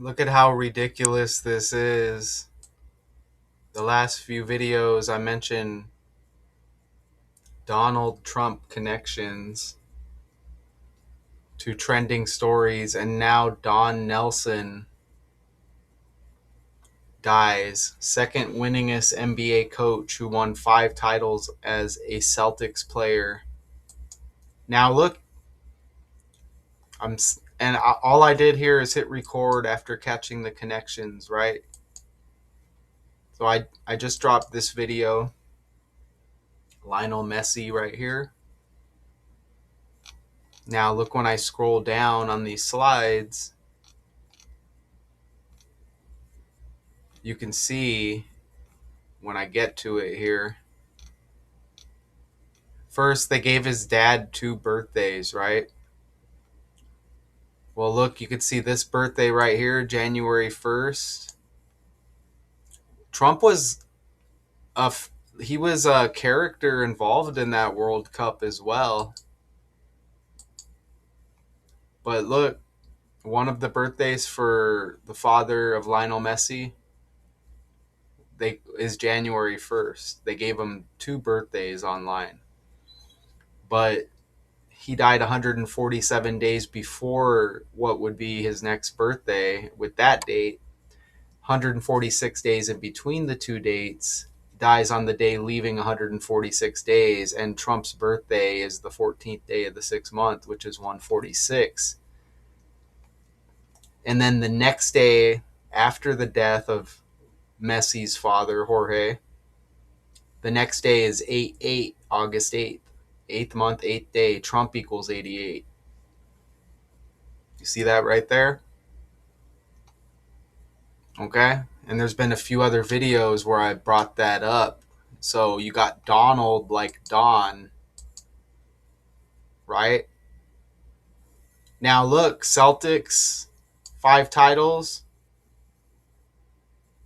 Look at how ridiculous this is. The last few videos I mentioned Donald Trump connections to trending stories, and now Don Nelson dies. Second winningest NBA coach who won 5 titles as a Celtics player. Now look, all I did here is hit record after catching the connections, right? So I just dropped this video. Lionel Messi right here. Now look, when I scroll down on these slides, you can see when I get to it here. First, they gave his dad 2 birthdays, right? Well, look, you can see this birthday right here, January 1st. Trump was he was a character involved in that World Cup as well. But look, one of the birthdays for the father of Lionel Messi is January 1st. They gave him 2 birthdays online. But he died 147 days before what would be his next birthday with that date. 146 days in between the 2 dates. Dies on the day leaving 146 days, and Trump's birthday is the 14th day of the 6th month, which is 146. And then the next day after the death of Messi's father, Jorge, the next day is 8/8, August 8th. 8th month, 8th day, Trump equals 88. You see that right there? Okay? And there's been a few other videos where I brought that up. So you got Donald like Don, right? Now look, Celtics, 5 titles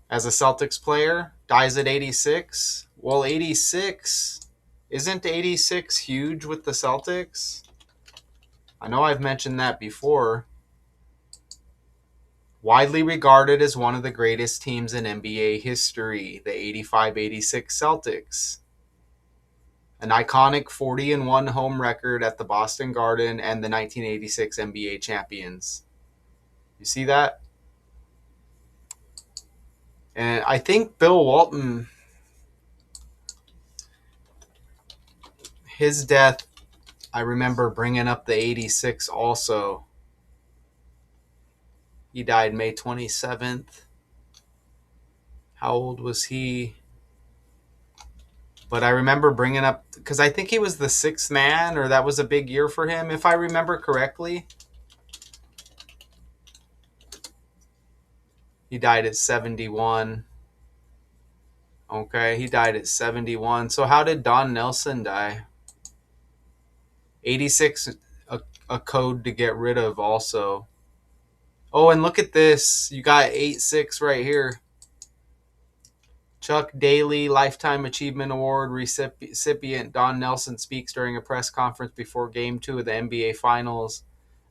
as a Celtics player, dies at 86. Well, 86, isn't 86 huge with the Celtics? I know I've mentioned that before. Widely regarded as one of the greatest teams in NBA history, the 85-86 Celtics. An iconic 40-1 home record at the Boston Garden, and the 1986 NBA champions. You see that? And I think Bill Walton, his death, I remember bringing up the 86 also. He died May 27th. How old was he? But I remember bringing up, because I think he was the 6th man, or that was a big year for him, if I remember correctly. He died at 71. Okay, he died at 71. So how did Don Nelson die? 86, a code to get rid of also. Oh, and look at this. You got 86 right here. Chuck Daly Lifetime Achievement Award recipient Don Nelson speaks during a press conference before Game 2 of the NBA Finals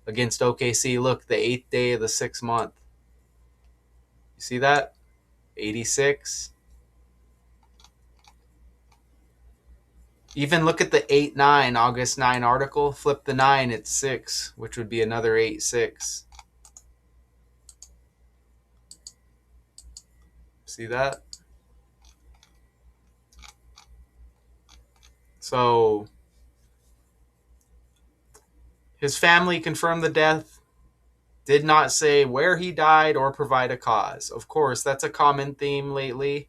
against OKC. Look, the 8th day of the 6th month. You see that? 86. Even look at the 8/9, August 9 article. Flip the 9, it's 6, which would be another 8/6. See that? So his family confirmed the death, did not say where he died or provide a cause. Of course, that's a common theme lately.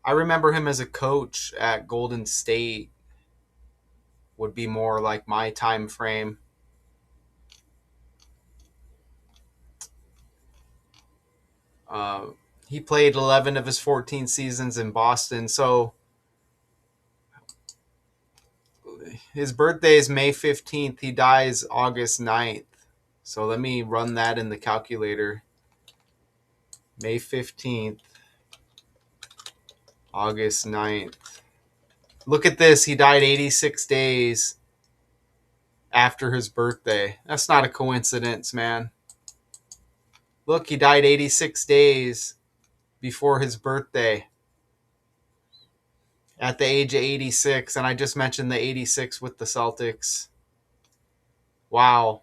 I remember him as a coach at Golden State, would be more like my time frame. He played 11 of his 14 seasons in Boston. So his birthday is May 15th. He dies August 9th. So let me run that in the calculator. May 15th, August 9th. Look at this. He died 86 days after his birthday. That's not a coincidence, man. Look, he died 86 days before his birthday at the age of 86. And I just mentioned the 86 with the Celtics. Wow.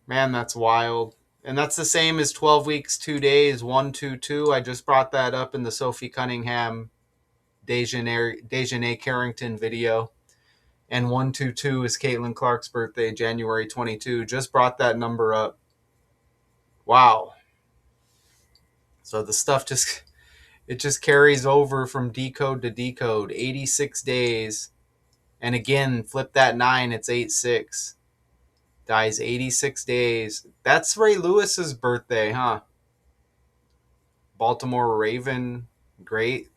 Man, that's wild. And that's the same as 12 weeks, 2 days, 122. I just brought that up in the Sophie Cunningham Dejanay Carrington video. And 122 is Caitlin Clark's birthday, January 22. Just brought that number up. Wow. So the stuff just carries over from decode to decode. 86 days. And again, flip that 9, it's 8-6. Dies 86 days. That's Ray Lewis's birthday, huh? Baltimore Raven, great.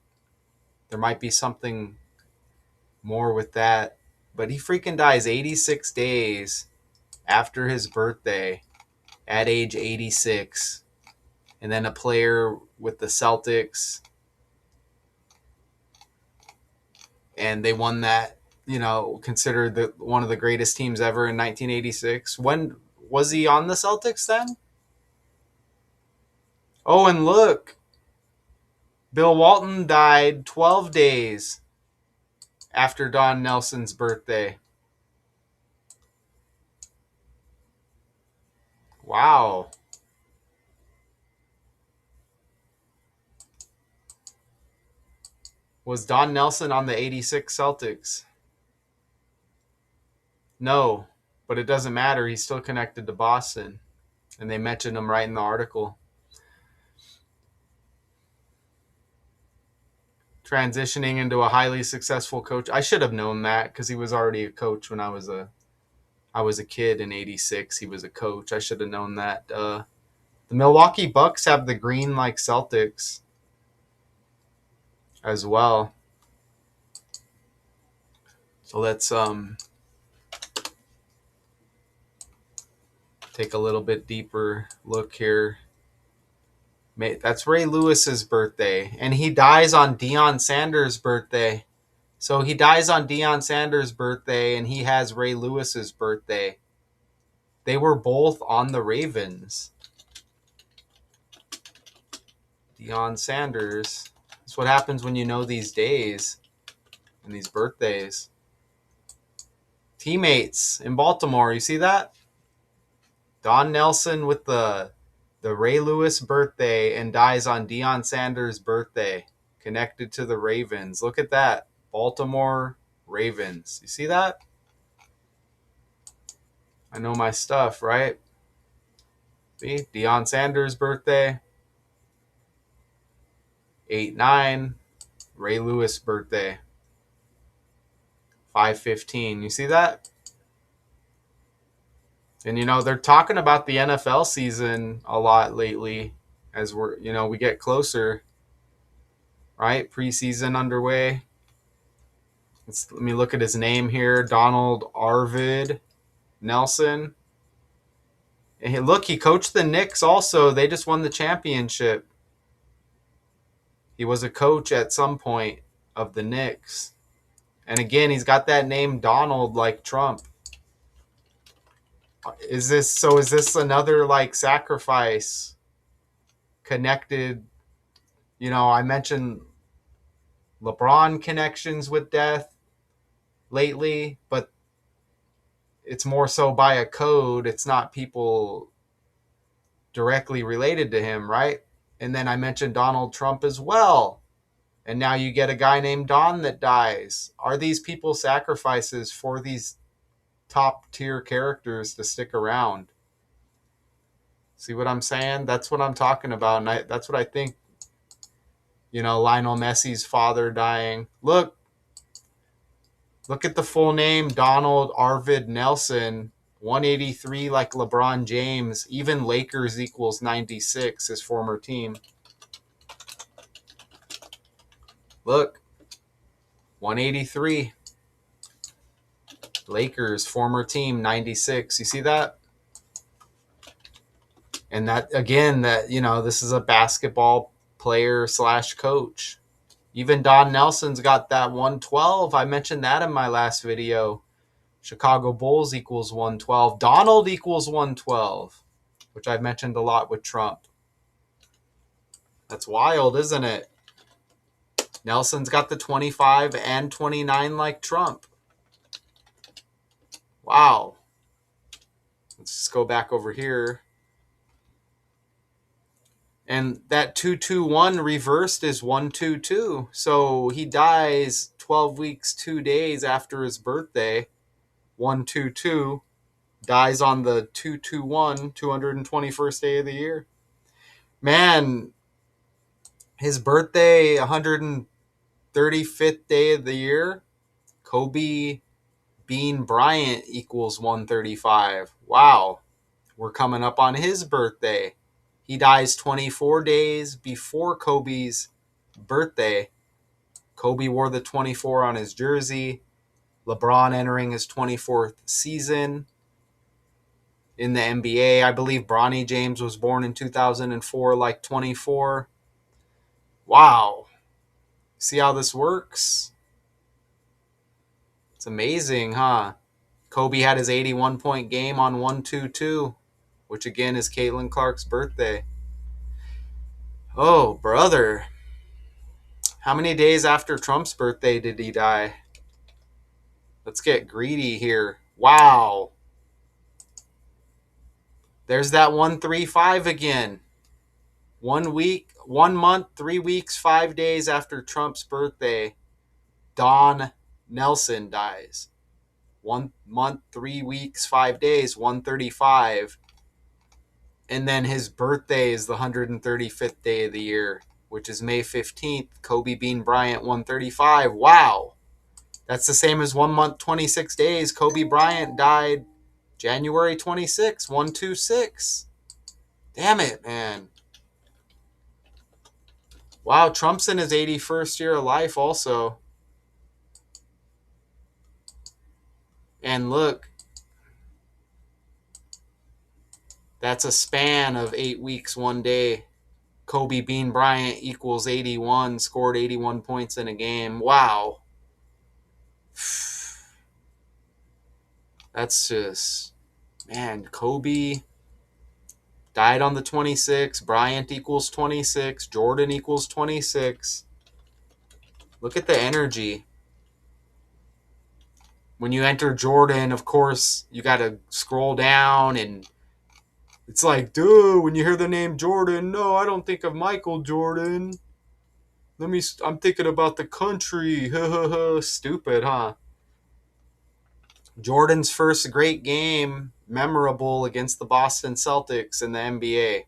There might be something more with that. But he freaking dies 86 days after his birthday at age 86. And then a player with the Celtics. And they won that, considered one of the greatest teams ever in 1986. When was he on the Celtics then? Oh, and look. Bill Walton died 12 days after Don Nelson's birthday. Wow. Was Don Nelson on the 86 Celtics? No, but it doesn't matter. He's still connected to Boston. And they mentioned him right in the article. Transitioning into a highly successful coach. I should have known that because he was already a coach when I was a kid in 86. He was a coach. I should have known that. The Milwaukee Bucks have the green like Celtics as well. So let's take a little bit deeper look here. That's Ray Lewis's birthday. And he dies on Deion Sanders' birthday. So he dies on Deion Sanders' birthday, and he has Ray Lewis's birthday. They were both on the Ravens. Deion Sanders. That's what happens when you know these days and these birthdays. Teammates in Baltimore. You see that? Don Nelson with the Ray Lewis birthday and dies on Deion Sanders' birthday. Connected to the Ravens. Look at that. Baltimore Ravens. You see that? I know my stuff, right? See? Deion Sanders' birthday. 8-9. Ray Lewis birthday. 5-15. You see that? And, they're talking about the NFL season a lot lately as we get closer, right? Preseason underway. Let me look at his name here. Donald Arvid Nelson. And look, he coached the Knicks also. They just won the championship. He was a coach at some point of the Knicks. And again, he's got that name Donald like Trump. Is this another like sacrifice connected? I mentioned LeBron connections with death lately, but it's more so by a code. It's not people directly related to him, right? And then I mentioned Donald Trump as well. And now you get a guy named Don that dies. Are these people sacrifices for these top tier characters to stick around? See what I'm saying? That's what I'm talking about. And that's what I think. Lionel Messi's father dying. Look at the full name, Donald Arvid Nelson. 183 like LeBron James. Even Lakers equals 96, his former team. Look, 183. Lakers, former team, 96. You see that? And that, again, this is a basketball player / coach. Even Don Nelson's got that 112. I mentioned that in my last video. Chicago Bulls equals 112. Donald equals 112, which I've mentioned a lot with Trump. That's wild, isn't it? Nelson's got the 25 and 29 like Trump. Wow. Let's just go back over here. And that 221 reversed is 122. So he dies 12 weeks, 2 days after his birthday. 122 dies on the 221, 221st day of the year. Man, his birthday, 135th day of the year. Kobe Bean Bryant equals 135. Wow. We're coming up on his birthday. He dies 24 days before Kobe's birthday. Kobe wore the 24 on his jersey. LeBron entering his 24th season in the NBA. I believe Bronny James was born in 2004, like 24. Wow. See how this works? It's amazing, huh? Kobe had his 81-point game on 122, which again is Caitlin Clark's birthday. Oh, brother. How many days after Trump's birthday did he die? Let's get greedy here. Wow. There's that 135 again. 1 week, 1 month, 3 weeks, 5 days after Trump's birthday, Don Nelson dies. 1 month, 3 weeks, 5 days, 135. And then his birthday is the 135th day of the year, which is May 15th. Kobe Bean Bryant, 135. Wow. That's the same as 1 month, 26 days. Kobe Bryant died January 26, 126. Damn it, man. Wow, Trump's in his 81st year of life also. And look, that's a span of 8 weeks, 1 day. Kobe Bean Bryant equals 81, scored 81 points in a game. Wow. That's just, man, Kobe died on the 26. Bryant equals 26. Jordan equals 26. Look at the energy. When you enter Jordan, of course, you got to scroll down and it's like, duh, when you hear the name Jordan, no, I don't think of Michael Jordan. I'm thinking about the country. Stupid, huh? Jordan's first great game, memorable against the Boston Celtics in the NBA.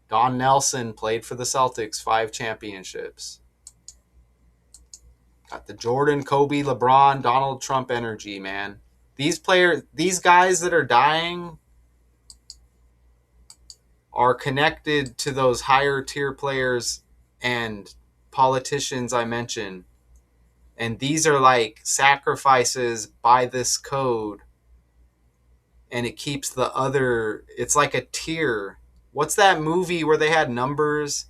Don Nelson played for the Celtics, 5 championships. Got the Jordan, Kobe, LeBron, Donald Trump energy, man. These guys that are dying are connected to those higher tier players and politicians I mentioned. And these are like sacrifices by this code. And it keeps the other, it's like a tier. What's that movie where they had numbers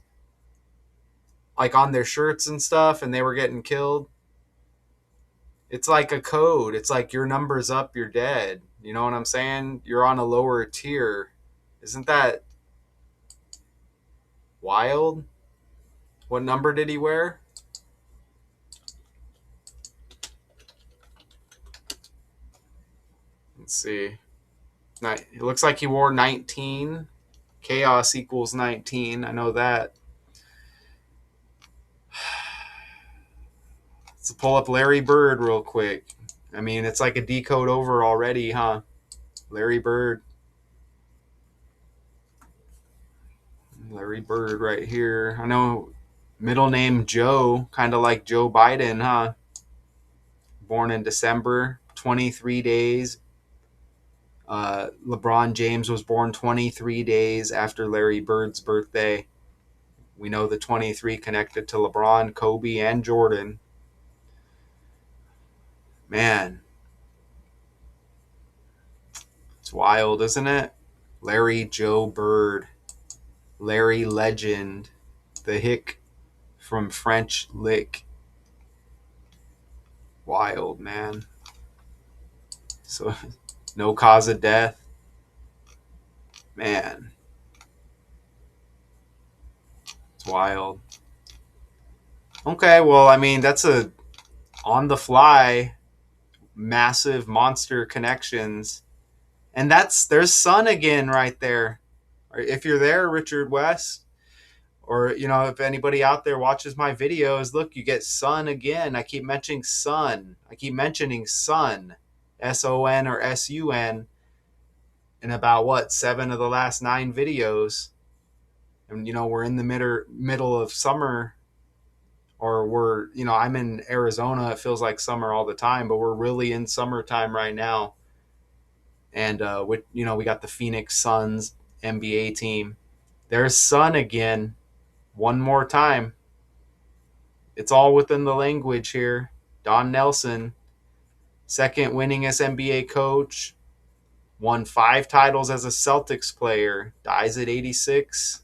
like on their shirts and stuff and they were getting killed? It's like a code. It's like your number's up, you're dead. You know what I'm saying? You're on a lower tier. Isn't that wild? What number did he wear? Let's see. It looks like he wore 19. Chaos equals 19. I know that. Let's pull up Larry Bird real quick. I mean, it's like a decode over already, huh? Larry Bird. Larry Bird right here. I know middle name Joe, kind of like Joe Biden, huh? Born in December, 23 days. LeBron James was born 23 days after Larry Bird's birthday. We know the 23 connected to LeBron, Kobe, and Jordan. Man, it's wild, isn't it? Larry Joe Bird. Larry Legend. The hick from French lick. Wild, man. So no cause of death. Man, it's wild. Okay, well, I mean, that's a on the fly massive monster connections. And there's Sun again right there. If you're there, Richard West, or if anybody out there watches my videos, look, you get Sun again. I keep mentioning Sun. I keep mentioning Sun, SON or SUN, in about what 7 of the last 9 videos. And we're in the middle of summer, or I'm in Arizona. It feels like summer all the time, but we're really in summertime right now. And we got the Phoenix Suns NBA team. There's Sun again, one more time. It's all within the language here. Don Nelson, second winningest NBA coach, won 5 titles as a Celtics player, dies at 86.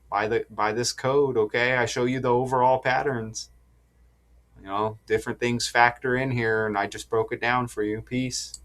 By this code, okay? I show you the overall patterns. Different things factor in here, and I just broke it down for you. Peace.